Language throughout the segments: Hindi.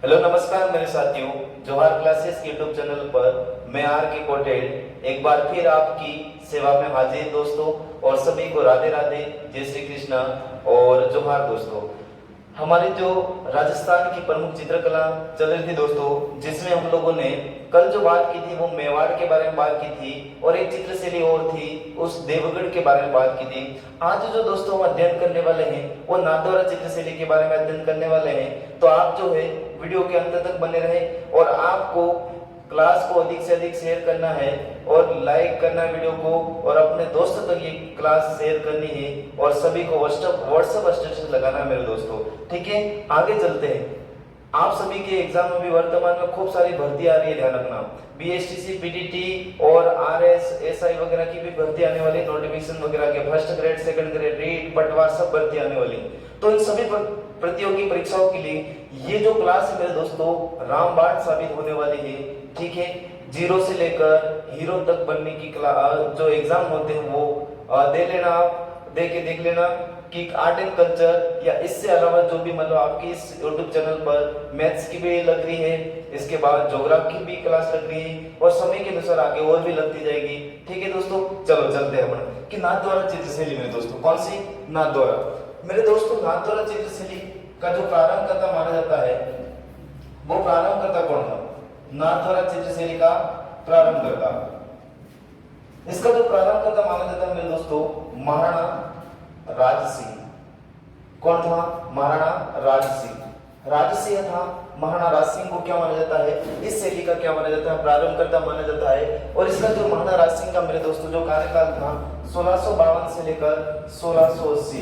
हेलो नमस्कार मेरे साथियों, जोहार क्लासेस के यूट्यूब चैनल पर मैं आर के पटेल एक बार फिर आपकी सेवा में हाजिर दोस्तों। और सभी को राधे राधे, जय श्री कृष्णा और जोहार दोस्तों। हमारी जो राजस्थान की प्रमुख चित्रकला चल रही थी दोस्तों, जिसमें हम लोगों ने कल जो बात की थी वो मेवाड़ के बारे में बात की थी और एक चित्रशैली और थी उस देवगढ़ के बारे में बात की थी। आज जो दोस्तों हम अध्ययन करने वाले हैं वो नाथद्वारा चित्रशैली के बारे में अध्ययन करने वाले हैं। तो आप जो है वीडियो के अंत तक बने रहे और आपको क्लास को अधिक से अधिक शेयर करना है और लाइक करना है वीडियो को और अपने दोस्तों तक ये क्लास शेयर करनी है और सभी को व्हाट्सएप स्टेटस लगाना है मेरे दोस्तों। ठीक है, आगे चलते हैं। आप सभी के एग्जाम में भी वर्तमान में खूब सारी भर्ती आ रही है, ध्यान रखना। बीएसटीसी, पीटीटी और आरएस, एसआई वगैरह की भी भर्ती आने वाली, नोटिफिकेशन वगैरह के first grade, second grade, REET, पटवार सब भर्ती आने वाली। तो इन सभी प्रतियोगी परीक्षाओं के लिए ये जो क्लास है मेरे दोस्तों रामबाण साबित होने वाली है। ठीक है, जीरो से लेकर हीरो तक बनने की जो एग्जाम होते हैं वो दे लेना, आप दे के देख लेना कि आर्ट एंड कल्चर या इससे अलावा जो भी मतलब आपकी इस यूट्यूब चैनल पर मैथ्स की भी लग रही है, इसके बाद ज्योग्राफी की भी क्लास लग रही है और समय के अनुसार आगे और भी लगती जाएगी। ठीक है दोस्तों, चलो चलते हैं अपन कि नाथद्वारा चित्रशैली मेरे दोस्तों। कौन सी? नाथद्वारा। मेरे दोस्तों नाथद्वारा चित्रशैली का जो प्रारंभकर्ता माना जाता है वो प्रारंभकर्ता कौन था? नाथद्वारा चित्रशैली का प्रारंभकर्ता, इसका जो प्रारंभकर्ता माना जाता है मेरे दोस्तों महाराणा राज सिंह। कौन था? महाराणा राज सिंह। राजसिंह था। महाराणा राज सिंह को क्या माना जाता है? इस शैली का क्या माना जाता है? प्रारंभकर्ता माना जाता है। और इसका जो महाराणा राज सिंह का मेरे दोस्तों जो कार्यकाल था 1652 से लेकर 1680,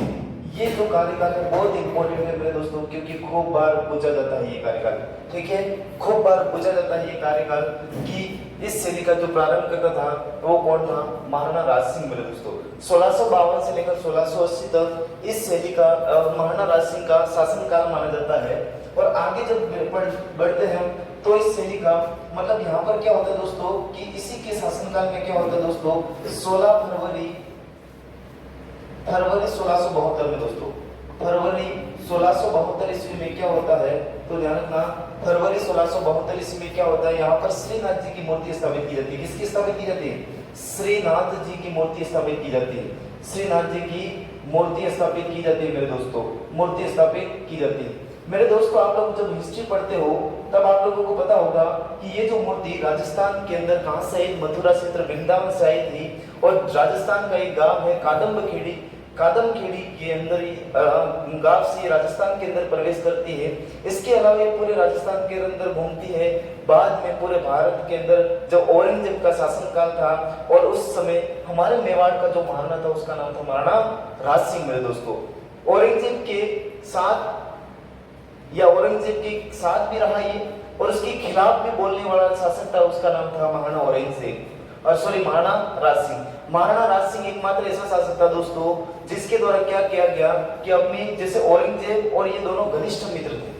ये जो कार्यकाल है बहुत इंपॉर्टेंट है मेरे दोस्तों, क्योंकि खूब बार पूछा जाता है ये कार्यकाल। ठीक है, खूब बार पूछा जाता है ये कार्यकाल कि इस शैली का जो प्रारंभकर्ता था वो कौन था? महाराणा राज सिंह मेरे दोस्तों। 1652 से लेकर 1680 तक इस शैली का महाराणा राज सिंह का शासनकाल माना जाता है। और आगे जब बढ़ते हैं तो इस शैली का मतलब यहाँ पर क्या होता है दोस्तों कि इसी के शासनकाल में क्या होता है दोस्तों 16 फरवरी 1672 में दोस्तों, फरवरी 1672 ईस्वी में क्या होता है तो ध्यान रखना, फरवरी 1672 ईस्वी में क्या होता है, यहाँ पर श्रीनाथ जी की मूर्ति स्थापित की जाती है। किसकी स्थापित की जाती है? श्रीनाथ जी की मूर्ति स्थापित की जाती है। श्रीनाथ जी की मूर्ति स्थापित की जाती है मेरे दोस्तों, मूर्ति स्थापित की जाती है। मेरे दोस्तों आप लोग जब हिस्ट्री पढ़ते हो तब आप लोगों को पता होगा कि ये जो मूर्ति राजस्थान के अंदर कहाँ से आई? मथुरा क्षेत्र वृंदावन से आई थी। और राजस्थान का एक गांव है कादमखेड़ी के अंदर ही गांव से राजस्थान के अंदर प्रवेश करती है। इसके अलावा ये पूरे राजस्थान के अंदर घूमती है। बाद में पूरे भारत के अंदर जब औरंगजेब का शासनकाल था और उस समय हमारे मेवाड़ का जो महाराणा था उसका नाम था महाराणा राज सिंह मेरे दोस्तों। औरंगजेब के साथ या औरंगजेब के साथ भी रहा ये और उसके खिलाफ भी बोलने वाला शासक था, उसका नाम था महाराणा औरंगजेब और सॉरी महाराणा राज सिंह। महाराणा राज सिंह एकमात्र ऐसा शासक था दोस्तों जिसके द्वारा क्या किया गया कि अपने जैसे औरंगजेब और ये दोनों घनिष्ठ मित्र थे।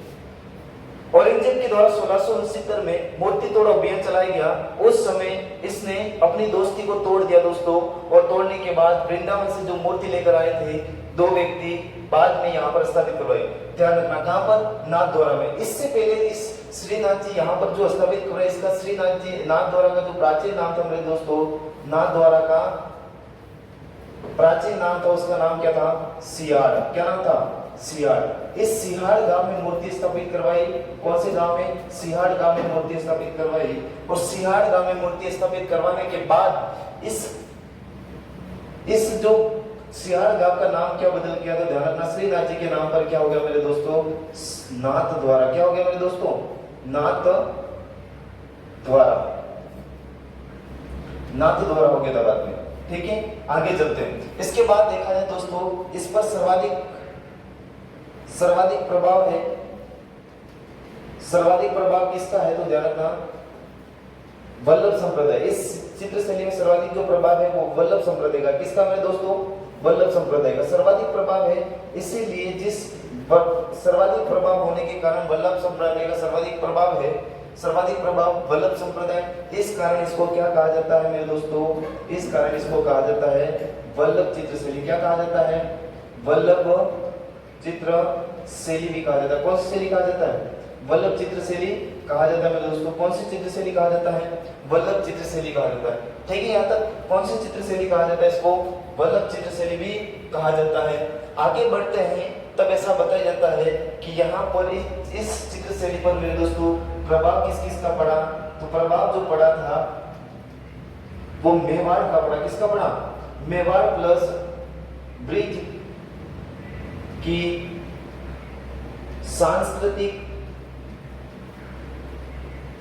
औरंगजेब के द्वारा 1669 में मूर्ति तोड़ अभियान चलाया गया। उस समय इसने अपनी दोस्ती को तोड़ दिया दोस्तों और तोड़ने के बाद वृंदावन से जो मूर्ति लेकर आए थे दो व्यक्ति बाद में यहाँ पर स्थापित करवाए। ध्यान रखना कहाँ पर? नाथद्वारा में। इससे पहले इस श्रीनाथ जी यहाँ पर जो स्थापित करवाए इसका श्रीनाथ जी नाथद्वारा का जो प्राचीन नाम था मेरे दोस्तों, नाथद्वारा का प्राचीन नाम था, उसका नाम क्या था? सियाड़। क्या नाम था? सियाड़। इस सियाड़ गांव में मूर्ति स्थापित करवाई। कौन से गांव में? सियाड़ गांव में मूर्ति स्थापित करवाई। और सियाड़ गांव में मूर्ति स्थापित करवाने के बाद इस जो सियाड़ गांव का नाम क्या बदल गया तो ध्यान रखना श्रीनाथ जी के नाम पर क्या हो गया मेरे दोस्तों? नाथद्वारा। क्या हो गया मेरे दोस्तों? नाथद्वारा। नाथद्वारा हो गया था बाद में। ठीक है, आगे चलते हैं। इसके बाद देखा जाए दोस्तों इस पर सर्वाधिक प्रभाव है। सर्वाधिक प्रभाव किसका है तो ध्यान रखना वल्लभ संप्रदाय। इस चित्रशैली में सर्वाधिक जो प्रभाव है वो वल्लभ संप्रदाय का। किसका मेरे दोस्तों? वल्लभ संप्रदाय का सर्वाधिक प्रभाव है। इसीलिए जिस सर्वाधिक प्रभाव होने के कारण वल्लभ संप्रदाय का सर्वाधिक प्रभाव है, सर्वाधिक प्रभाव वल्लभ संप्रदाय, इस कारण इसको क्या कहा जाता है मेरे दोस्तों? इस कारण इसको कहा जाता है वल्लभ चित्रशैली। क्या कहा जाता है? वल्लभ चित्रशैली भी कहा जाता है। कौन सी शैली कहा जाता है? वल्लभ चित्रशैली कहा जाता है मेरे दोस्तों। कौन सी चित्रशैली कहा जाता है? वल्लभ चित्रशैली कहा जाता है। ठीक है, यहाँ तक कौन सी चित्रशैली कहा जाता है? इसको वल्लभ चित्रशैली भी कहा जाता है। आगे बढ़ते हैं तब ऐसा बताया जाता है कि यहाँ पर इस चित्रशैली पर मेरे दोस्तों प्रभाव किस किस का पड़ा? तो प्रभाव जो पड़ा था वो मेवाड़ का पड़ा। किसका पड़ा? मेवाड़ प्लस ब्रिज की सांस्कृतिक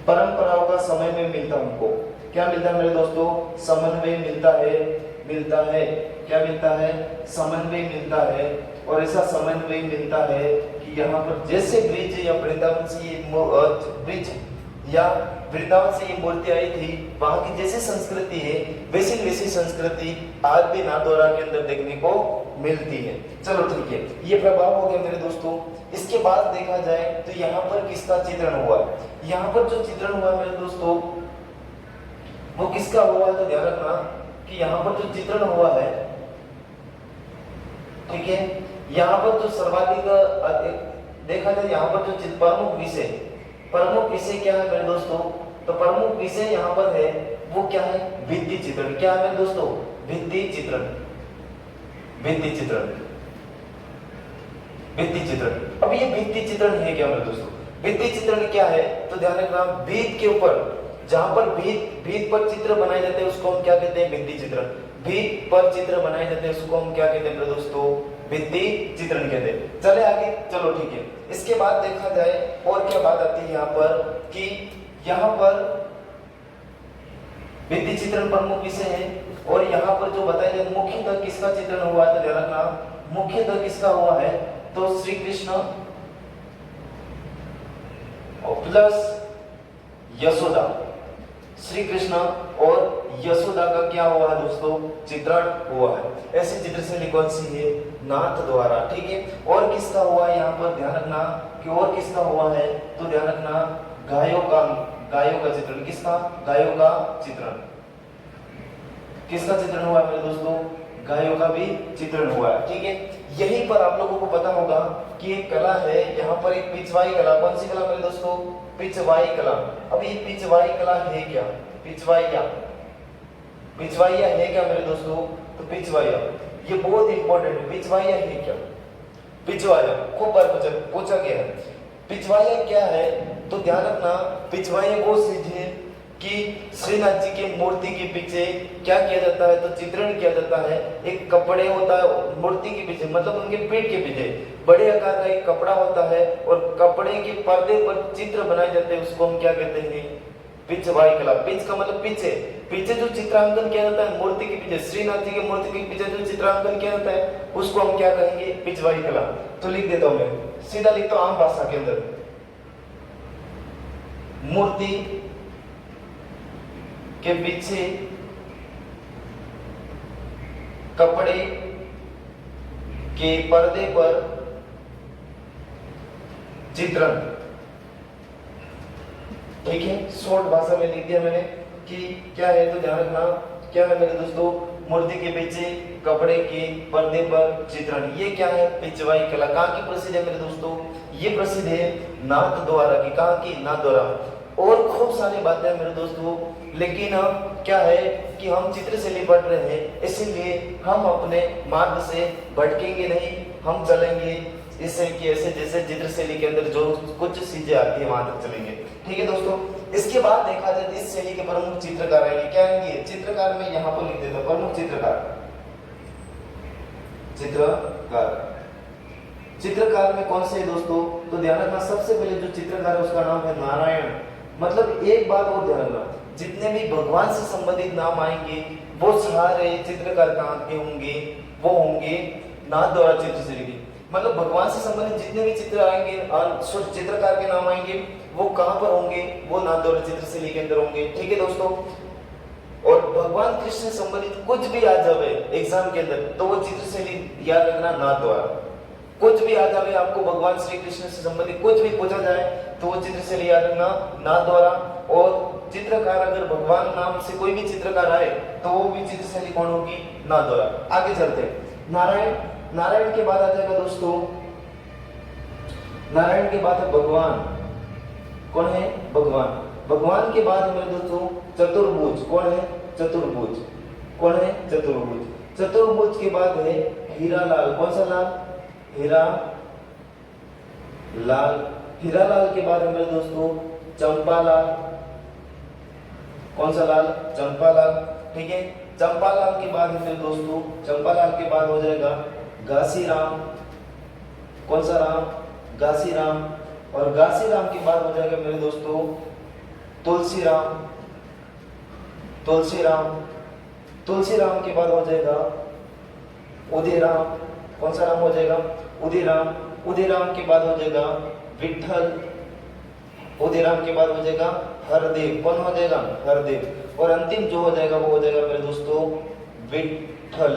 परंपराओं का समय में मिलता हमको क्या मिलता है मेरे दोस्तों? समन्वय मिलता है क्या मिलता है? समन्वय मिलता है। और ऐसा समन्वय मिलता है कि यहाँ पर जैसे ब्रिज या वृंदावन से ये ब्रिज या वृंदावन से ये मूर्ति आई थी, वहां की जैसी संस्कृति है वैसी संस्कृति आज भी नाथद्वारा के अंदर देखने को मिलती है। चलो ठीक है, ये प्रभाव हो गया मेरे दोस्तों। इसके बाद देखा जाए तो यहाँ पर किसका चित्रण हुआ? यहाँ पर जो चित्रण हुआ मेरे दोस्तों वो किसका हुआ है? तो ध्यान रखना कि यहाँ पर जो चित्रण हुआ है, ठीक है, यहाँ पर जो सर्वाधिक देखा जाए यहाँ पर जो प्रमुख विषय क्या है मेरे दोस्तों? तो प्रमुख विषय यहाँ पर है वो क्या है? भित्ति चित्रण। क्या है मेरे दोस्तों? भित्ति चित्रण। अब ये भित्ति चित्रण है क्या मेरे दोस्तों? भित्ति चित्रण क्या है? तो ध्यान रखना, भित्त के ऊपर जहां पर भित्त पर चित्र बनाए जाते हैं उसको हम क्या कहते हैं? भित्ति चित्रण। भित्त पर चित्र बनाए जाते हैं उसको हम क्या कहते हैं मेरे दोस्तों? भित्ति चित्रण कहते हैं। चले आगे, चलो ठीक है। इसके बाद देखा जाए और क्या बात आती है यहाँ पर कि यहाँ पर भित्ति चित्रण प्रमुख विषय है और यहाँ पर जो बताया जाए मुख्यतः किसका चित्रण हुआ है? तो ध्यान रखना, मुख्यतः किसका हुआ है? तो श्री कृष्ण प्लस यशोदा, श्री कृष्ण और यशोदा का क्या हुआ है दोस्तों? चित्रण हुआ है। ऐसी चित्रशैली कौन सी है? नाथ द्वारा। ठीक है, और किसका हुआ है यहाँ पर? ध्यान रखना कि और किसका हुआ है? तो ध्यान रखना, गायों का चित्रण। किसका? गायों का चित्रण। किसका चित्रण हुआ है मेरे दोस्तों? गायों का भी चित्रण हुआ है। ठीक है, यहीं पर आप लोगों को पता होगा कि एक कला है यहाँ पर, एक पिछवाई कला। कौन सी कला मेरे दोस्तों? पिछवाई कला। अब ये पिछवाई कला है क्या? पिछवाइया है क्या मेरे दोस्तों? तो पिछवाइया ये बहुत इंपॉर्टेंट है। पिछवाइया है क्या? पिछवाइया खूब बार पूछा गया है। पिछवाइया क्या है? तो ध्यान रखना, पिछवाइया वो चीज है कि श्रीनाथ जी के मूर्ति के पीछे क्या किया जाता है? तो चित्रण किया जाता है। एक कपड़े होता है मूर्ति के पीछे, मतलब उनके पीठ के पीछे बड़े आकार का एक कपड़ा होता है और कपड़े के पर्दे पर चित्र बनाए जाते हैं, उसको हम क्या कहते हैं? पिछवाई कला। पिच का मतलब पीछे जो चित्रांकन किया जाता है मूर्ति के पीछे, श्रीनाथ जी के मूर्ति के पीछे जो चित्रांकन किया जाता है उसको हम क्या कहेंगे? पिछवाई कला। तो लिख देता हूं मैं, सीधा लिखता हूं आम भाषा के अंदर, मूर्ति के पीछे कपड़े के पर्दे पर चित्रण। ठीक है, शॉर्ट भाषा में लिख दिया मैंने कि क्या है। तो ध्यान रखना, क्या है मेरे दोस्तों? मूर्ति के पीछे कपड़े के पर्दे पर चित्रण। ये क्या है? पिछवाई कला। कहाँ की प्रसिद्ध है मेरे दोस्तों? ये प्रसिद्ध है नाथ द्वारा की। कहाँ की? नाथ द्वारा। और खूब सारी बातें हैं मेरे दोस्तों, लेकिन क्या है कि हम चित्रशैली पढ़ रहे हैं, इसीलिए हम अपने मार्ग से भटकेंगे नहीं, हम चलेंगे इससे कि ऐसे जैसे चित्रशैली के अंदर जो कुछ चीजें आती है वहां तक चलेंगे। ठीक है दोस्तों, इसके बाद देखा जाए इस शैली के प्रमुख चित्रकार आएंगे। क्या आएंगे? चित्रकार में यहाँ पर लिख देता हूं, प्रमुख चित्रकार में कौन से है दोस्तों? तो ध्यान रखना, सबसे पहले जो चित्रकार है उसका नाम है नारायण। मतलब एक बात और ध्यान रखना, जितने भी भगवान से संबंधित नाम आएंगे वो सारे चित्रकार कहाँ के होंगे? वो होंगे नाथ द्वारा चित्रशैली की। मतलब भगवान से संबंधित जितने भी चित्र आएंगे, चित्रकार के नाम आएंगे, वो कहाँ पर होंगे? वो नाथ द्वारा चित्रशैली के अंदर होंगे। ठीक है दोस्तों, और भगवान कृष्ण से संबंधित कुछ भी आ जाए एग्जाम के अंदर तो वो चित्रशैली याद रखना, नाथ द्वारा। कुछ भी आ जाए आपको भगवान श्री कृष्ण से संबंधित कुछ भी पूछा जाए तो वो चित्रशैली याद रखना, नाथ द्वारा। और चित्रकार अगर भगवान नाम से कोई भी चित्रकार आए तो वो भी चित्रशैली कौन होगी? नाथ द्वारा। आगे चलते हैं, नारायण के बाद आ जाएगा दोस्तों, नारायण के बाद है भगवान। कौन है? भगवान। भगवान के बाद मेरे दोस्तों चतुर्भुज। कौन है? चतुर्भुज। कौन है? चतुर्भुज। चतुर्भुज के बाद है हीरालाल। कौन सा लाल? हीरा लाल। हीरालाल के बाद है मेरे दोस्तों चंपालाल। कौन सा लाल? चंपालाल। ठीक है, चंपालाल के बाद है मेरे दोस्तों, चंपालाल के बाद हो जाएगा घासीराम। कौन सा राम? घासीराम। और घासीराम के बाद हो जाएगा मेरे दोस्तों तुलसीराम। तुलसीराम। तुलसीराम के बाद हो जाएगा उदयराम। कौन सा राम हो जाएगा? उदयराम। उदयराम के बाद हो जाएगा विठल। उदयराम के बाद हो जाएगा हरदेव। कौन हो जाएगा? हरदेव। और अंतिम जो हो जाएगा वो हो जाएगा मेरे दोस्तों विठल।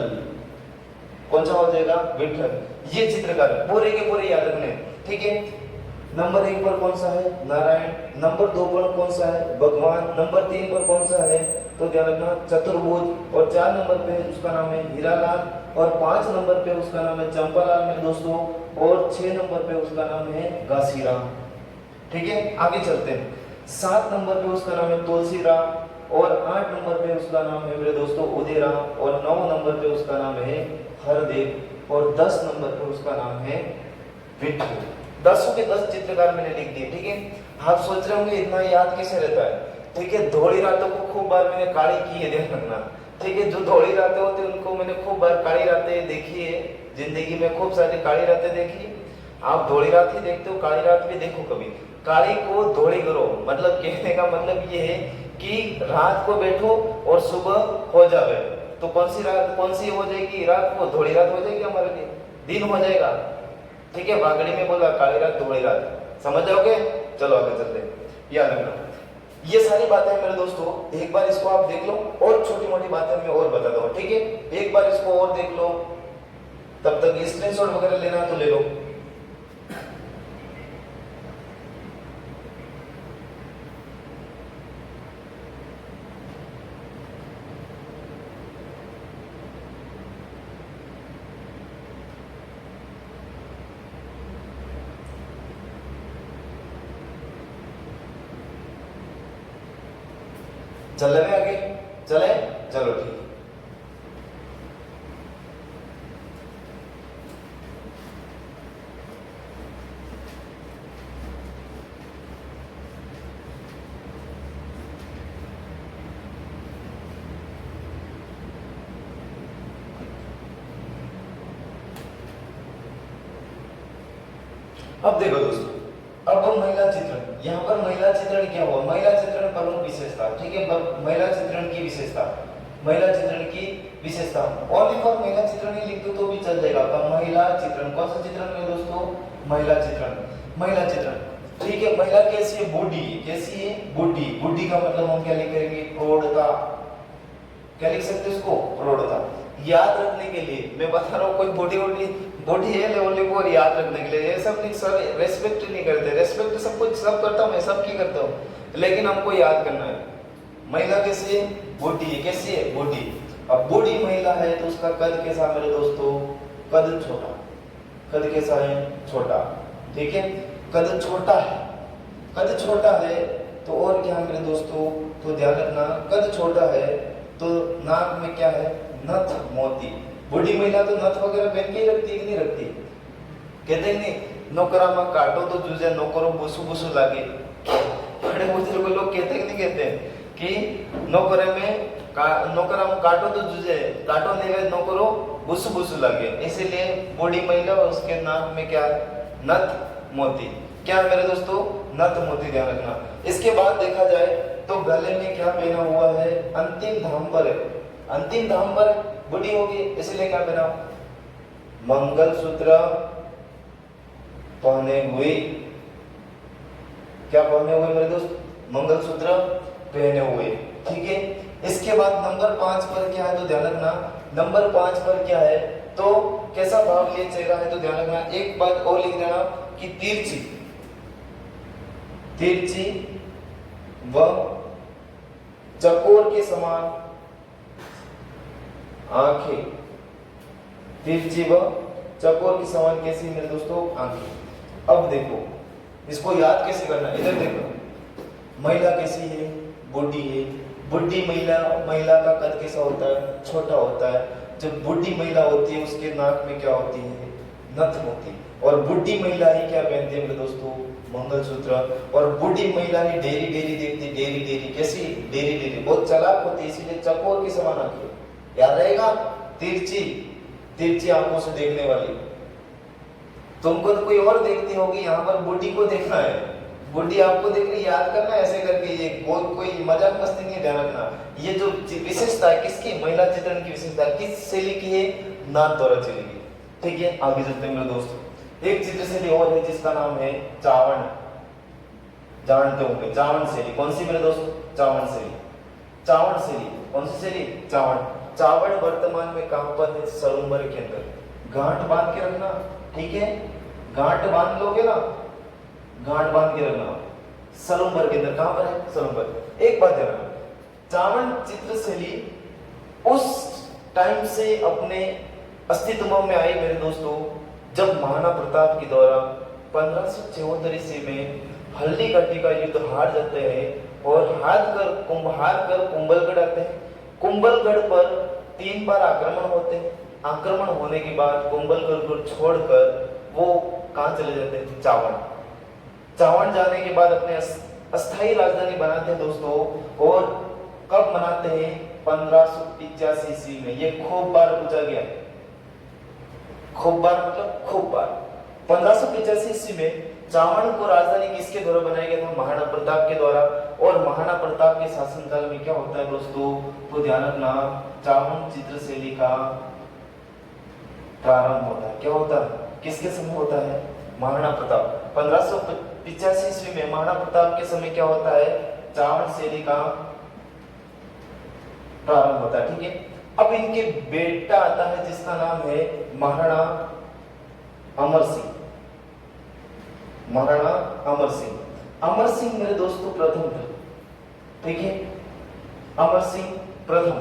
कौन सा हो जाएगा? विठल। ये चित्रकार पूरे के पूरे याद रखने। ठीक है, नंबर 1 पर कौन सा है? नारायण। नंबर 2 पर कौन सा है? भगवान। नंबर 3 पर कौन सा है? तो ध्यान रखना चतुर्भुज। और 4 नंबर पे उसका नाम है हीरालाल। और 5 नंबर पे उसका नाम है चंपालाल मेरे दोस्तों। और 6 नंबर पे उसका नाम है घासीराम। ठीक है, आगे चलते हैं। 7 नंबर पे उसका नाम है तुलसीराम। और 8 नंबर पे उसका नाम है मेरे दोस्तों उदयराम। और 9 नंबर पे उसका नाम है हरदेव। और 10 नंबर पे उसका नाम है विठल। 10 के 10 चित्रकार मैंने लिख दिए। ठीक है, आप सोच रहे होंगे इतना याद कैसे रहता है? ठीक है, धोली रातों को खूब बार मैंने काली की है, ध्यान रखना। ठीक है, जो धोली रातें होती है उनको मैंने खूब बार काली रातें देखी है। जिंदगी में खूब सारी काली रातें देखी। आप धोली रात ही देखते हो, काली रात भी देखो कभी। काली को धोली करो, मतलब कहने का मतलब ये है कि रात को बैठो और सुबह हो जावे। तो कौन सी रात, कौन सी हो जाएगी? रात को धोली रात हो जाएगी, हमारे लिए दिन हो जाएगा। ठीक है, वागड़ी में बोला काली रात धोली रात, समझ जाओगे? चलो आगे चलते हैं, याद रखना। ये सारी बातें मेरे दोस्तों एक बार इसको आप देख लो, और छोटी मोटी बातें मैं और बता दूं। ठीक है, एक बार इसको और देख लो, तब तक स्क्रीनशॉट वगैरह लेना है तो ले लो। चल रहे हैं आगे? चले? चलो ठीक है। अब देखो दोस्तों, अब हम महिला चित्रण। यहाँ पर महिला चित्रण क्या हुआ? महिला चित्रण प्रमुख विशेषता। ठीक है, महिला चित्रण की विशेषता, महिला चित्रण की विशेषता। ओनली फॉर महिला चित्रण ही लिख दो तो भी चल जाएगा। आपका महिला चित्रण, कौन सा चित्रण है दोस्तों? महिला चित्रण। महिला चित्रण, ठीक है। महिला कैसी है? बूढ़ी। कैसी है? बूढ़ी। बूढ़ी का मतलब हम क्या लिखेंगे? प्रौढ़ता। क्या लिख सकते हैं उसको? प्रौढ़ता। याद रखने के लिए मैं बता रहा हूँ, कोई बूढ़ी बॉडी है ओनली फॉर याद रखने के लिए। ये सब नहीं, सर रेस्पेक्ट नहीं करते। रेस्पेक्ट सब कुछ सब करता हूँ मैं, सब की करता हूँ, लेकिन हमको याद करना है। महिला कैसी है? बूढ़ी है। कैसी है? बूढ़ी। अब बूढ़ी महिला है तो उसका कद कैसा मेरे दोस्तों? कद छोटा। कद कैसा है? छोटा। ठीक है, कद छोटा है। कद छोटा है तो और क्या मेरे दोस्तों? तो ध्यान रखना, कद छोटा है तो नाक में क्या है? नथ, मोती। बूढ़ी महिला तो नथ वगैरह पहन के ही रखती है कि नहीं रखती? कहते नहीं, नौकरा में काटो तो जूझे नौकरों बुसु बुसु लागे। बड़े बुजुर्ग लोग कहते कि नहीं कहते कि नौकरे में नौकरा में काटो तो जूझे, काटो नहीं नौकरों बुसु बुसु लागे। इसीलिए बूढ़ी महिला उसके नाक में क्या? नथ, मोती। क्या मेरे दोस्तों? नथ, मोती, ध्यान रखना। इसके बाद देखा जाए तो गले में क्या पहना हुआ है? अंतिम धाम पर है। अंतिम धाम पर बूढ़ी होगी, इसलिए क्या पहना? मंगलसूत्र पहने हुए। क्या पहने हुए मेरे दोस्त? मंगलसूत्र पहने हुए। ठीक है, इसके बाद नंबर 5 पर क्या है? तो ध्यान रखना, नंबर 5 पर क्या है? तो कैसा भाव लिए चेहरा है? तो ध्यान रखना, एक बात और लिख देना कि तिरछी, तिरछी व चकोर के समान आंखें। तिरछी व चकोर के समान कैसी मेरे दोस्तों? आंखें। अब देखो इसको याद कैसे करना है, इधर देखो। महिला कैसी है? बूढ़ी है। बूढ़ी महिला, महिला का कद कैसा होता है? छोटा होता है। जब बूढ़ी महिला होती है उसके नाक में क्या होती है? नथ होती है। और बूढ़ी महिला ही क्या पहनती है मेरे दोस्तों? मंगलसूत्र। और बूढ़ी महिला ही डेरी डेरी देखती, डेरी डेरी कैसी? डेरी डेरी, बहुत चालाक होती है, इसीलिए चकोर की समान आंखें, याद रहेगा? तिरछी, तिरछी आंखों से देखने वाली। तुमको तो कोई और देखती होगी, यहाँ पर बूढ़ी को देखना है। बूढ़ी आपको देख रही, याद करना ऐसे करके, ये कोई मजाक मस्ती नहीं, ध्यान रखना। ये जो विशेषता है किसकी? महिला चित्रण की विशेषता किस शैली की है? नाथ द्वारा चली गई। ठीक है, आगे चलते हैं मेरे दोस्तों। एक चित्र शैली और है जिसका नाम है चावण। जानते होंगे चावण शैली। कौन सी मेरे दोस्तों? चावण शैली। चावण शैली कौन सी शैली? चावण। चावण वर्तमान में कहां पर है? सरोवर के अंदर। गांठ बांध के रखना, ठीक है? गांठ बांध लोगे ना, गांठ बांध के रखना। सरोवर के अंदर कहां पर है? सरोवर। एक बात ध्यान रखना, चावण चित्र शैली उस टाइम से अपने अस्तित्व में आई मेरे दोस्तों जब महाराणा प्रताप के द्वारा 1574 ईस्वी में हल्दी घाटी का युद्ध हार जाते हैं और हार कर कुंभलगढ़ आते हैं। कुंभलगढ़ पर 3 बार आक्रमण होते हैं। आक्रमण होने के बाद कुंभलगढ़ को छोड़कर वो कहां चले जाते हैं? चावण। चावण जाने के बाद अपने अस्थायी राजधानी बनाते हैं दोस्तों। और कब बनाते हैं? 1585 ईस्वी में। ये खूब बार पूछा गया, खूब बार मतलब खूब बार। 1585 ईस्वी में चावण को राजधानी किसके द्वारा बनाया गया था? महाराणा प्रताप के द्वारा। और महाराणा प्रताप के शासनकाल में क्या होता है दोस्तों? तो ध्यान रखना, चावण चित्र शैली का प्रारंभ होता है। क्या होता है? किसके समय होता है? महाराणा प्रताप। 1585 ईस्वी में महाराणा प्रताप के समय क्या होता है? चावण शैली का प्रारंभ होता है। ठीक है, अब इनके बेटा आता है जिसका नाम है महाराणा अमर सिंह। महाराणा अमर सिंह। अमर सिंह मेरे दोस्तों प्रथम था। ठीक है, अमर सिंह प्रथम।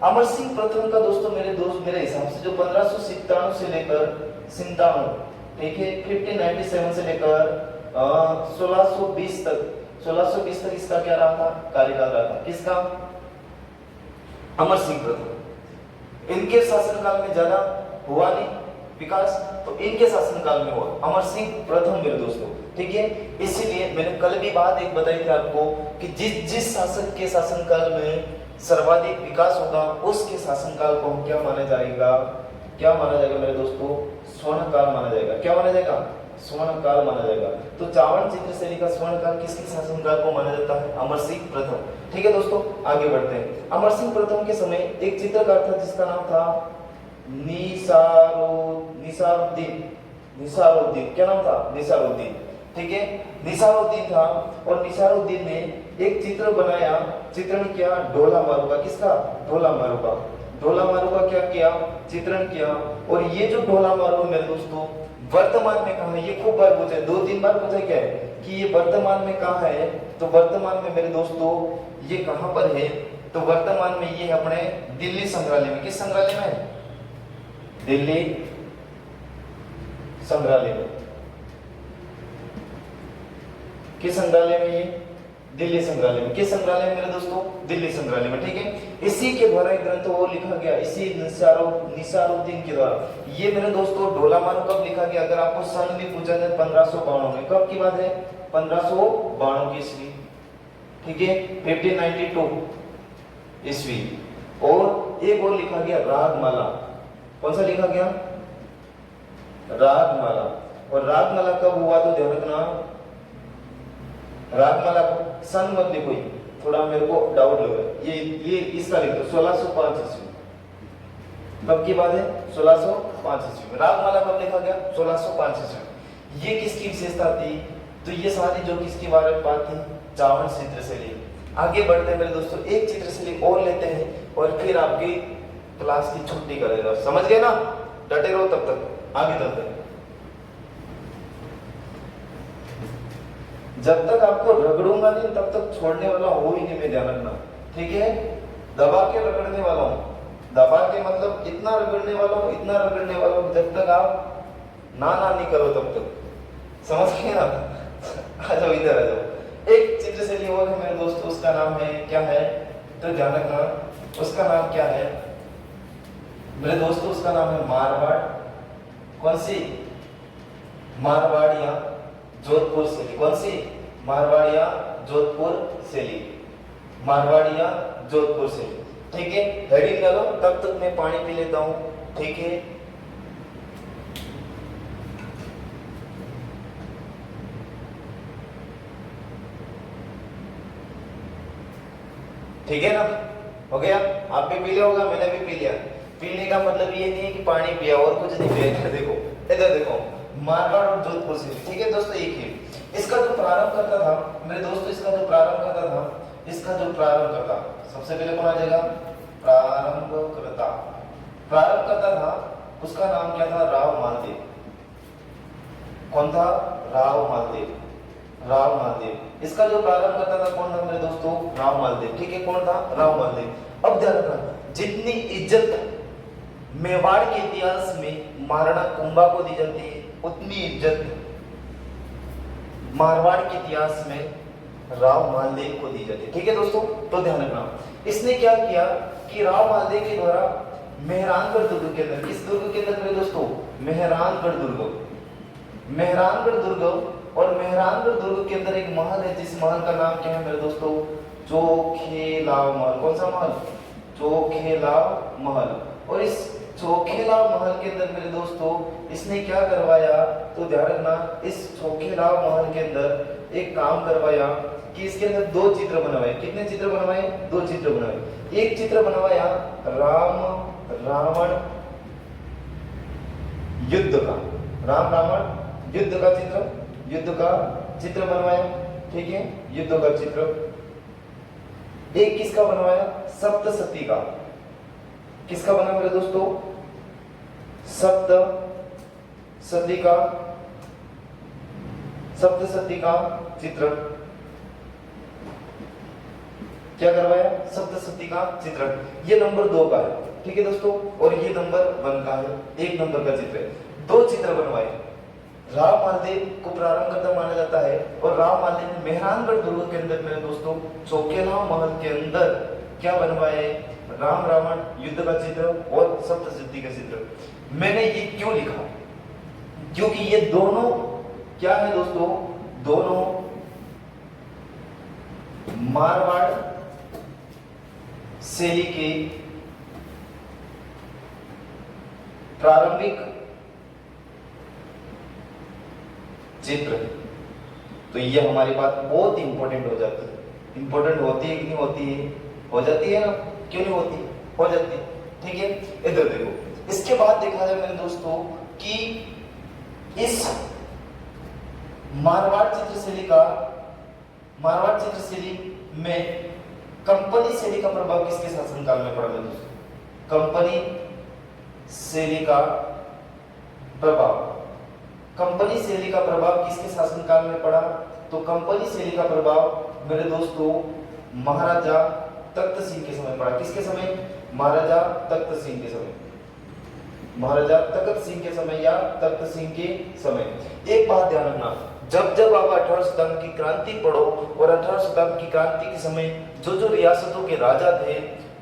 अमर सिंह प्रथम का दोस्तों मेरे हिसाब से जो 1597 से लेकर 97, ठीक है, 1597 से लेकर 1620 तक इसका क्या रहा था? कार्यकाल रहा था। किसका? अमर सिंह प्रथम। इनके शासनकाल में ज्यादा हुआ नहीं विकास, तो इनके शासनकाल में हुआ अमर सिंह प्रथम मेरे दोस्तों। ठीक है, इसीलिए मैंने कल भी बात एक बताई थी आपको कि जिस शासक के शासनकाल में सर्वाधिक विकास होगा उसके शासनकाल को हम क्या माना जाएगा? क्या माना जाएगा मेरे दोस्तों? स्वर्ण काल माना जाएगा। क्या माना जाएगा? स्वर्ण काल माना जाएगा। तो चावण चित्र शैली का स्वर्ण काल किसके शासनकाल को माना जाता है? अमर सिंह प्रथम। ठीक है दोस्तों, आगे बढ़ते हैं। अमर सिंह प्रथम के समय एक चित्रकार था जिसका नाम था निसारुद्दीन। क्या नाम था? निसारुद्दीन। ठीक है, निसारुद्दीन था। और निसारुद्दीन ने एक चित्र बनाया, चित्रण किया ढोला मारू का। किसका? ढोला मारू का। ढोला मारू का क्या किया? चित्रण किया। और ये जो ढोला मारू मेरे दोस्तों वर्तमान में कहाँ है? ये खूब बार पूछा है, 2-3 बार पूछा क्या है कि ये वर्तमान में कहाँ है? तो वर्तमान में मेरे दोस्तों ये कहाँ पर है? तो वर्तमान में ये अपने दिल्ली संग्रहालय में। किस संग्रहालय में है? दिल्ली संग्रहालय में। किस संग्रहालय में? ये दिल्ली संग्रहालय में। किस संग्रहालय में मेरे दोस्तों? दिल्ली संग्रहालय में। ठीक है, इसी के द्वारा एक ग्रंथ वो लिखा गया, इसी निसारुद्दीन के द्वारा। ये मेरे दोस्तों ढोला मारू कब लिखा गया? अगर आपको सन भी पूछा जाए 1592 में। कब की बात है? 1592 की ईस्वी। ठीक है, 1592 ईस्वी। और एक और लिखा गया रागमाला। कौन सा लिखा गया? रागमाला। और रागमाला कब हुआ? तो ध्यान रखना, रागमाला सन मत लिखो, थोड़ा मेरे को डाउट लग रहा है। ये इसका लिख दो 1605 ईस्वी। कब की बात है? 1605 ईस्वी में। रागमाला कब लिखा गया? 1605 ईस्वी। ये किसकी विशेषता थी? तो ये सारी जो किसकी बारे में बात थी? चावण चित्र शैली। आगे बढ़ते हैं मेरे दोस्तों, एक चित्र शैली और लेते हैं और फिर आपकी क्लास की छुट्टी करेगा। समझ गए ना? डटे रहो तब तक। आगे चलते हैं। जब तक आपको रगड़ूंगा नहीं तब तक छोड़ने वाला हो ही नहीं, मैं ध्यान रखना। ठीक है, दबा के रगड़ने वाला हूं। दबा के मतलब इतना रगड़ने वाला हूं, इतना रगड़ने वाला हूं, जब तक आप ना नहीं करो तब तक। समझ गए ना? आ जाओ, इधर आ जाओ। एक चित्र शैली और है मेरे दोस्तों, उसका नाम है क्या है, तो ध्यान रखना, उसका नाम क्या है मेरे दोस्तों, उसका नाम है मारवाड़। कौन सी? मारवाड़ या जोधपुर शैली। कौन सी? मारवाड़ या जोधपुर शैली। मारवाड़ या जोधपुर शैली। ठीक है, हेडिंग डालो, तब तक मैं पानी पी लेता हूं। ठीक है, ठीक है ना, हो गया? आप भी पी लिया होगा, मैंने भी पी लिया। पीने का मतलब ये नहीं है कि पानी पिया और कुछ नहीं पिया। देखो इधर देखो, मारवाड़ और जोधपुर से, ठीक है दोस्तों, एक ही। इसका जो प्रारंभ करता था मेरे दोस्तों, इसका जो प्रारंभ करता था, इसका जो प्रारंभ करता, सबसे पहले कौन आ जाएगा? प्रारंभ करता। प्रारंभ करता था, उसका नाम क्या था? राव मालदेव। कौन था? राव मालदेव। राव मालदेव। इसका जो प्रारंभ करता था कौन था मेरे दोस्तों? राव मालदेव। ठीक है, कौन था? राव मालदेव। अब ध्यान रखना, जितनी इज्जत मेवाड़ के इतिहास में महाराणा कुंभा को दी जाती है, उतनी इज्जत मारवाड़ के इतिहास में राव मालदेव को दी जाती है। ठीक है दोस्तों, तो ध्यान रखना, इसने क्या किया कि राव मालदेव के द्वारा मेहरानगढ़ दुर्ग के अंदर, किस दुर्ग के अंदर मेरे दोस्तों? मेहरानगढ़ दुर्ग। मेहरानगढ़ दुर्ग, और मेहरानगढ़ दुर्ग के अंदर एक महल है, जिस महल का नाम क्या है मेरे दोस्तों? चोखेलाव महल। कौन सा महल? चोखेलाव महल। और इस चोखेलाव महल के अंदर मेरे दोस्तों इसने क्या करवाया, तो ध्यान रखना, इस चोखेलाव महल के अंदर एक काम करवाया कि इसके अंदर दो चित्र बनवाए। कितने चित्र बनवाए? दो चित्र बनवाए। एक चित्र बनवाया राम रावण युद्ध का, राम रावण युद्ध का चित्र, युद्ध का चित्र बनवाया। ठीक है, युद्ध का चित्र। एक किसका बनवाया? सप्तशती का। किसका बना मेरे दोस्तों? सप्तशती का, सप्तशती का चित्र क्या करवाया? सप्तशती का चित्र। ये नंबर 2 का है। ठीक है दोस्तों, और ये नंबर 1 का है, 1 नंबर का चित्र है। दो चित्र बनवाए। राव मालदेव को प्रारंभ करता माना जाता है, और राव मालदेव ने मेहरानगढ़ दुर्ग के अंदर मेरे दोस्तों चोखेलाव महल के अंदर क्या बनवाए? राम रावण युद्ध का चित्र और सप्तशती का चित्र। मैंने ये क्यों लिखा? क्योंकि ये दोनों क्या है दोस्तों? दोनों मारवाड़ शैली के प्रारंभिक चित्र। तो ये हमारी बात बहुत इंपॉर्टेंट हो जाती है। इंपॉर्टेंट होती है कि नहीं होती है? हो जाती है ना, क्यों नहीं होती? हो जाती है। ठीक है, इधर देखो, इसके बाद देखा जाए मेरे दोस्तों कि इस मारवाड़ चित्रशैली का, मारवाड़ चित्रशैली में कंपनी शैली का प्रभाव किसके शासनकाल में पड़ा मेरे दोस्तों? कंपनी शैली का प्रभाव, कंपनी शैली का प्रभाव किसके शासनकाल में पड़ा? तो कंपनी शैली का प्रभाव मेरे दोस्तों महाराजा तख्त सिंह के समय पड़ा। किसके समय? महाराजा तख्त सिंह के समय, महाराजा तख्त सिंह के समय या तख्त सिंह के समय। एक बात ध्यान रखना, जब जब आप 18 शताब्दी की क्रांति पढ़ो, और 18 शताब्दी की क्रांति के समय जो जो रियासतों के राजा थे,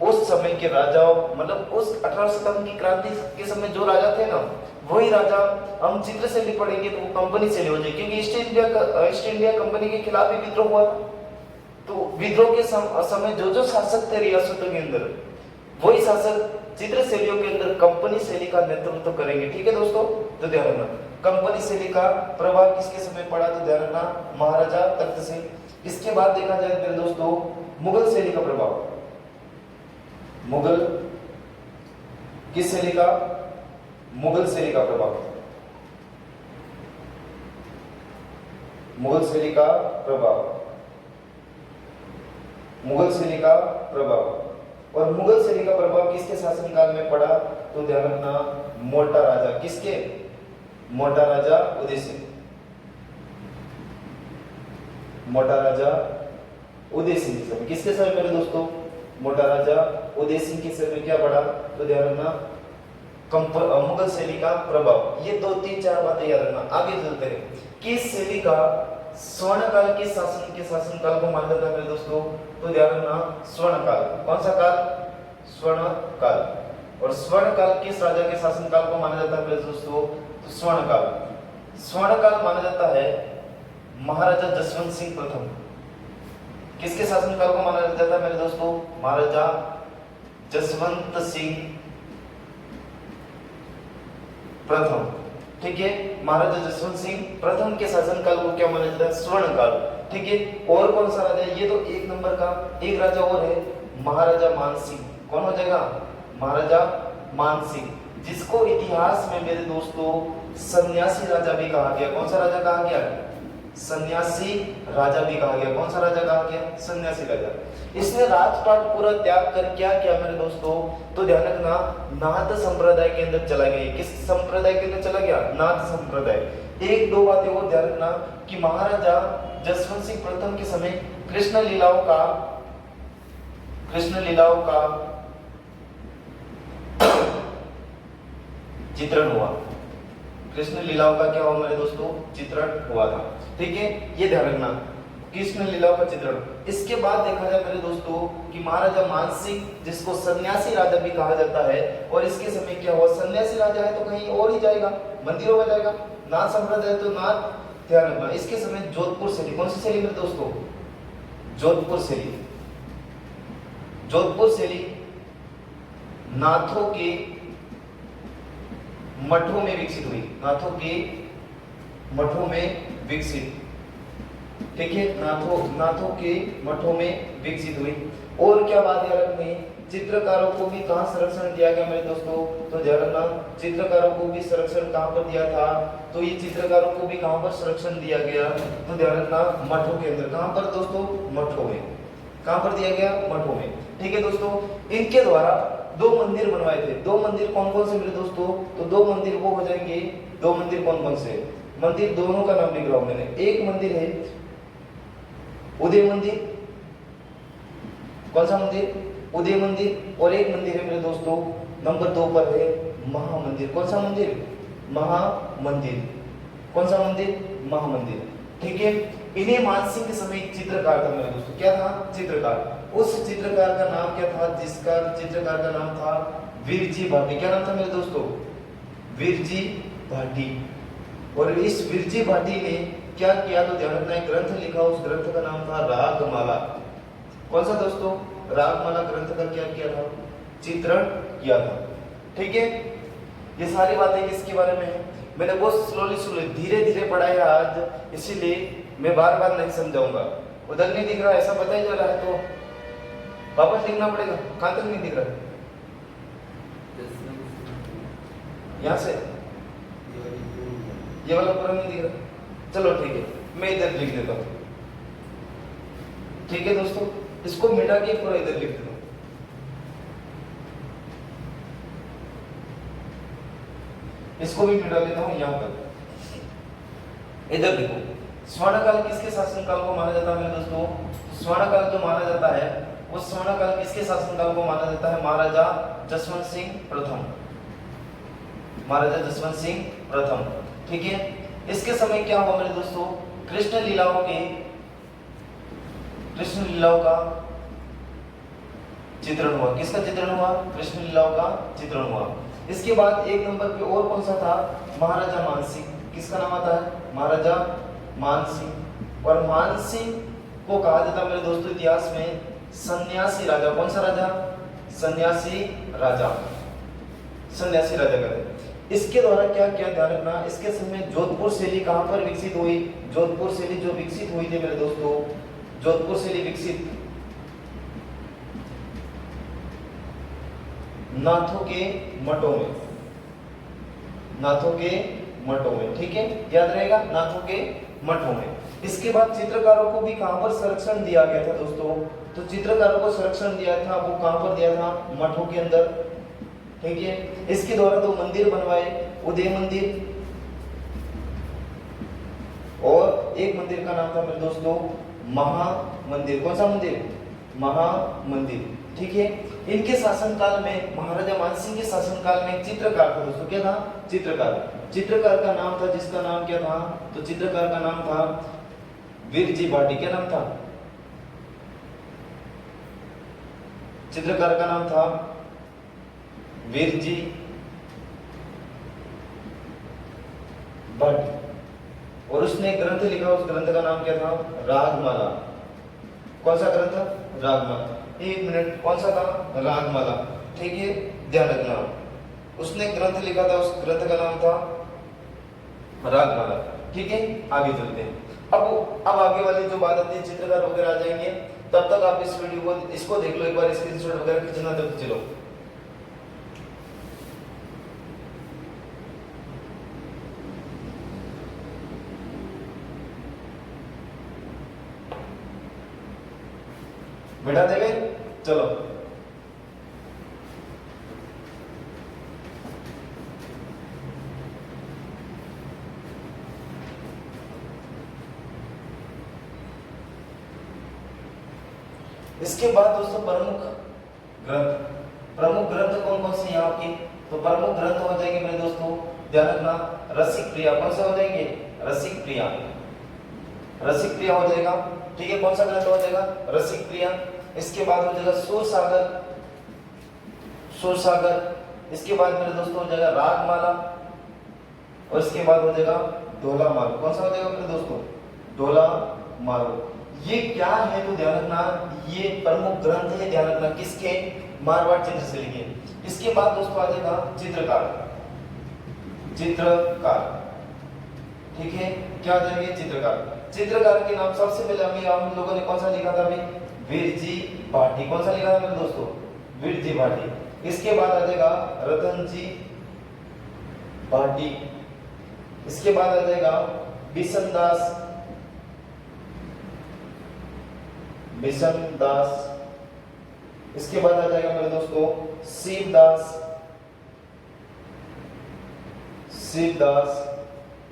उस समय के राजाओं, मतलब उस 18 शताब्दी की क्रांति के समय जो राजा थे ना, वही राजा हम चित्र शैली पढ़ेंगे तो वो कंपनी शैली हो जाएगी। क्योंकि ईस्ट इंडिया कंपनी के खिलाफ ही विद्रोह हुआ था। तो विद्रोह के समय जो जो शासक थे रियासतों के अंदर, वही शासक चित्र शैलियों के अंदर कंपनी शैली का नेतृत्व करेंगे। ठीक है दोस्तों, तो ध्यान रखना, कंपनी शैली का प्रभाव किसके समय पड़ा? तो ध्यान रखना, महाराजा तख्त सिंह। इसके बाद देखा जाए मेरे दोस्तों मुगल शैली का प्रभाव। मुगल किस शैली का? मुगल शैली का प्रभाव, मुगल शैली का प्रभाव, मुगल शैली का प्रभाव। और मुगल शैली का प्रभाव किसके शासनकाल में पड़ा? तो ध्यान रखना, मोटा राजा, किसके? मोटा राजा उदय सिंह, मोटा राजा उदय सिंह के समय। किसके समय मेरे दोस्तों? मोटा राजा उदय सिंह के समय क्या पड़ा? तो ध्यान रखना, मुगल शैली का प्रभाव। ये 2-3-4 बातें याद रखना। आगे चलते हैं, किस शैली का स्वर्ण काल के शासन काल को माना जाता है मेरे दोस्तों? तो ध्यान रखना, स्वर्ण काल। कौन सा काल? स्वर्ण काल। और स्वर्ण काल किस राजा के शासन काल को माना जाता है मेरे दोस्तों? तो स्वर्ण काल। स्वर्ण काल माना जाता है महाराजा जसवंत सिंह प्रथम। किसके शासन काल को माना जाता है मेरे दोस्तों? महाराजा जसवंत सिंह प्रथम। ठीक है, महाराजा जसवंत सिंह प्रथम के शासन काल को क्या माना जाता है? स्वर्ण काल। ठीक है, और कौन सा राजा है? ये तो एक नंबर का, एक राजा और है, महाराजा मानसिंह। कौन हो जाएगा? महाराजा मानसिंह, जिसको इतिहास में मेरे दोस्तों सन्यासी राजा भी कहा गया। कौन सा राजा कहा गया? सन्यासी राजा भी कहा गया। कौन सा राजा कहा गया? सन्यासी राजा। इसने राजपाट पूरा त्याग कर क्या किया मेरे दोस्तों? तो ध्यान रखना, नाथ संप्रदाय के अंदर चला गया। किस संप्रदाय के अंदर चला गया? नाथ संप्रदाय। एक दो बातें और ध्यान रखना कि महाराजा जसवंत सिंह प्रथम के समय कृष्ण लीलाओं का चित्रण हुआ। कृष्ण लीलाओं का क्या हुआ मेरे दोस्तों? चित्रण हुआ था। ठीक है, ये ध्यान रखना, कृष्ण लीलाओं का चित्रण। इसके बाद देखा जाए मेरे दोस्तों कि महाराजा मानसिंह, जिसको सन्यासी राजा भी कहा जाता है, और इसके समय क्या हुआ? सन्यासी राजा है तो कहीं और ही जाएगा, मंदिरों में जाएगा। नाथ संप्रदाय तो नाथ, ध्यान रखना। इसके समय जोधपुर शैली, कौन सी शैली मेरे दोस्तों? जोधपुर शैली। जोधपुर शैली नाथों के मठों में विकसित हुई। नाथों के मठों में विकसित। ठीक है, नाथों के मठों में विकसित हुई। और क्या बात याद रखनी? चित्रकारों को भी कहाँ संरक्षण दिया गया मेरे दोस्तों? तो ध्यान रखना, चित्रकारों को भी संरक्षण कहाँ पर दिया था? तो ये चित्रकारों को भी कहाँ पर संरक्षण दिया गया? तो ध्यान रखना, मठों के अंदर। कहाँ पर दोस्तों? मठों में। कहाँ पर दिया गया? मठों में। ठीक है दोस्तों, इनके द्वारा 2 मंदिर बनवाए थे। 2 मंदिर कौन कौन से मेरे दोस्तों? तो 2 मंदिर वो हो जाएंगे। 2 मंदिर कौन कौन से? मंदिर दोनों का नाम लिख रहा हूं मैंने। एक मंदिर है उदय मंदिर। कौन सा मंदिर? उदय मंदिर। और एक मंदिर है मेरे दोस्तों नंबर 2 पर है महामंदिर। कौन सा मंदिर? महामंदिर। कौन सा मंदिर? महामंदिर। ठीक है, इन्हें मानसिंह के समय चित्रकार था मेरे दोस्तों। क्या था? चित्रकार। उस चित्रकार का नाम क्या था? जिसका चित्रकार का नाम था वीरजी भाटी। क्या नाम था मेरे दोस्तों? वीरजी भाटी। और इस वीरजी भाटी ने क्या किया? तो ध्यान रखना, एक ग्रंथ लिखा, उस ग्रंथ का नाम था रागमाला। कौन सा दोस्तों? रागमाला ग्रंथ का क्या किया था? चित्रण किया था। ठीक है, ये सारी बातें किसके बारे में है? मैंने बहुत स्लोली धीरे धीरे पढ़ा है आज, इसीलिए मैं बार बार नहीं समझाऊंगा। उधर नहीं दिख रहा, ऐसा पता ही जा रहा है तो वापस लिखना पड़ेगा। कहां तक नहीं दिख रहा है? यहां से ये वाला पूरा नहीं दिख रहा। चलो ठीक है, मैं इधर लिख देता हूं। ठीक है दोस्तों, इसको मिटा के पूरा इधर लिख देता हूं। इसको भी मिटा देता हूं यहां तक। इधर देखो, स्वर्ण काल किसके शासन काल को माना जाता है मेरे दोस्तों? स्वर्ण काल जो माना जाता है वो स्वर्ण काल किसके शासन काल को माना जाता है? महाराजा जसवंत सिंह प्रथम। महाराजा जसवंत सिंह प्रथम। ठीक है, इसके समय क्या हुआ मेरे दोस्तों? कृष्ण लीलाओं का चित्रण हुआ। किसका चित्रण हुआ? कृष्ण लीलाओं का चित्रण हुआ। इसके बाद एक नंबर पे और कौन सा था? महाराजा मानसिंह। किसका नाम आता है? महाराजा मानसिंह। और मानसिंह को कहा जाता है मेरे दोस्तों इतिहास में सन्यासी राजा। कौन सा राजा? सन्यासी राजा। सन्यासी राजा कहते हैं। इसके द्वारा क्या किया? ध्यान रखना, इसके समय जोधपुर शैली कहां पर विकसित हुई? जोधपुर शैली जो विकसित हुई थी मेरे दोस्तों, जोधपुर शैली विकसित नाथों के मठों में। नाथों के मठों में। ठीक है, याद रहेगा, नाथों के मठों में। इसके बाद चित्रकारों को भी कहां पर संरक्षण दिया गया था दोस्तों? तो चित्रकारों को संरक्षण दिया था, वो कहां पर दिया था? मठों के अंदर। ठीक है, इसके द्वारा 2 मंदिर बनवाए, उदय मंदिर और एक मंदिर का नाम था मेरे दोस्तों महामंदिर। कौन सा मंदिर? महामंदिर। ठीक है। इनके शासनकाल में, महाराजा मानसिंह के शासनकाल में एक चित्रकार था दोस्तों, क्या था? चित्रकार का नाम था, जिसका नाम क्या था? तो चित्रकार का नाम था वीरजी भाटी। क्या नाम था? चित्रकार का नाम था वीरजी भाटी, और उसने एक ग्रंथ लिखा, उस ग्रंथ का नाम क्या था? रागमाला। कौन सा ग्रंथ? रागमाला। एक मिनट, कौन सा था? रागमाला, ठीक है, ध्यान रखना। उसने ग्रंथ लिखा था, उस ग्रंथ का नाम था रागमाला, ठीक है। आगे चलते हैं। अब आगे वाली जो बात आती है, चित्रकार वगैरह आ जाएंगे, तब तक आप इस वीडियो को, इसको देख लो एक बार, स्क्रीनशॉट वगैरह खींचना, तब चलो। बैठा देवे, चलो। इसके बाद दोस्तों प्रमुख ग्रंथ कौन कौन से यहाँ के? तो प्रमुख ग्रंथ हो जाएंगे मेरे दोस्तों, ध्यान रखना, रसिक प्रिया। कौन सा हो जाएंगे? रसिक प्रिया हो जाएगा, ठीक है। कौन सा ग्रंथ हो जाएगा? रसिक प्रिया। इसके बाद हो जाएगा सुरसागर। इसके बाद मेरे दोस्तों हो जाएगा रागमाला, और इसके बाद हो जाएगा ढोला मारू। कौन सा हो जाएगा मेरे दोस्तों? ढोला मारू। ये क्या है तो ध्यान रखना, ये प्रमुख ग्रंथ है, ध्यान रखना, किसके? मारवाड़ चित्र से लिखे। इसके बाद दोस्तों आ जाएगा चित्रकार, ठीक है। क्या हो जाएंगे? चित्रकार के नाम सबसे पहले हम लोगों ने कौन सा लिखा था अभी? वीरजी भाटी। कौन सा लिखा था मेरे दोस्तों? वीरजी भाटी। इसके बाद आ जाएगा रतनजी भाटी। इसके बाद आ जाएगा बिशनदास। इसके बाद आ जाएगा मेरे दोस्तों शिवदास।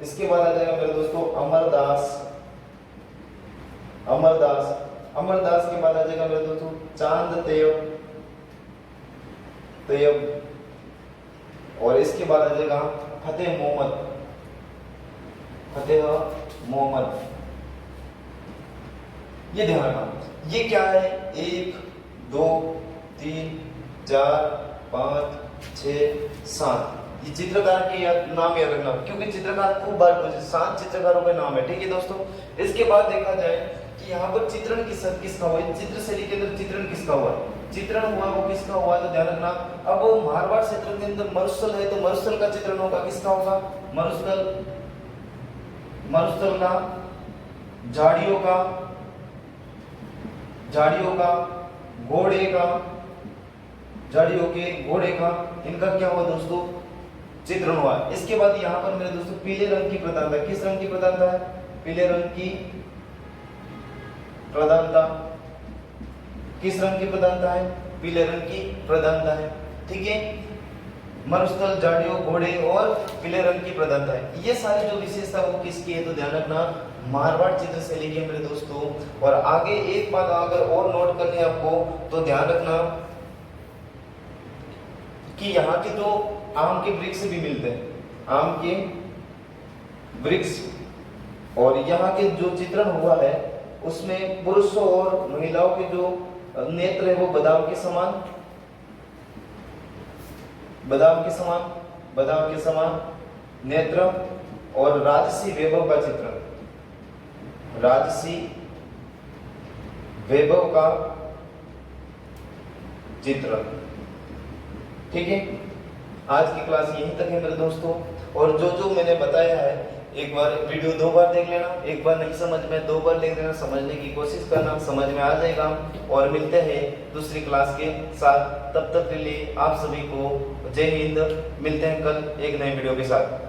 इसके बाद आ जाएगा मेरे दोस्तों अमरदास। के बाद आ जाएगा मेरे दोस्तों चांद तैयब, और इसके बाद आ जाएगा फतेह मोहम्मद। ये ध्यान रखना, ये क्या है? 1 2 3 4 5 6 7, ये चित्रकार के नाम याद रखना, क्योंकि चित्रकार खूब बार पूछे, 7 चित्रकारों के नाम है, ठीक है दोस्तों। इसके बाद देखा जाए कि यहाँ पर चित्रण किसका हुआ? चित्रशैली के अंदर चित्रण किसका हुआ? वो किसका हुआ? तो ध्यान रखना, अब वो मारवाड़ क्षेत्र के अंदर मरुस्थल है, तो मरुस्थल का चित्रण होगा, किसका होगा? मरुस्थल का, झाड़ियों का, घोड़े का, इनका क्या हुआ दोस्तों? चित्रण हुआ। इसके बाद यहाँ पर मेरे दोस्तों पीले रंग की प्रधानता। किस रंग की प्रधानता है? पीले रंग की प्रधानता। किस रंग की प्रधानता है? पीले रंग की प्रधानता है, ठीक है। मरुस्थल, झाड़ियों, घोड़े और पीले रंग की प्रधानता है। ये सारी जो विशेषता वो किसकी है? तो ध्यान रखना, मारवाड़ चित्रशैली की है मेरे दोस्तों। और आगे एक बात अगर और नोट करनी है आपको, तो ध्यान रखना कि यहाँ के जो आम के वृक्ष भी मिलते हैं, आम के वृक्ष, और यहाँ के जो चित्रण हुआ है उसमें पुरुषों और महिलाओं के जो नेत्र है वो बादाम के समान नेत्र, और राजसी वैभव का चित्रण, ठीक है। आज की क्लास यहीं तक है मेरे दोस्तों, और जो मैंने बताया है एक बार वीडियो 2 बार देख लेना, एक बार नहीं समझ में 2 बार देख लेना, समझने की कोशिश करना, समझ में आ जाएगा। और मिलते हैं दूसरी क्लास के साथ, तब तक के लिए आप सभी को जय हिंद। मिलते हैं कल एक नए वीडियो के साथ।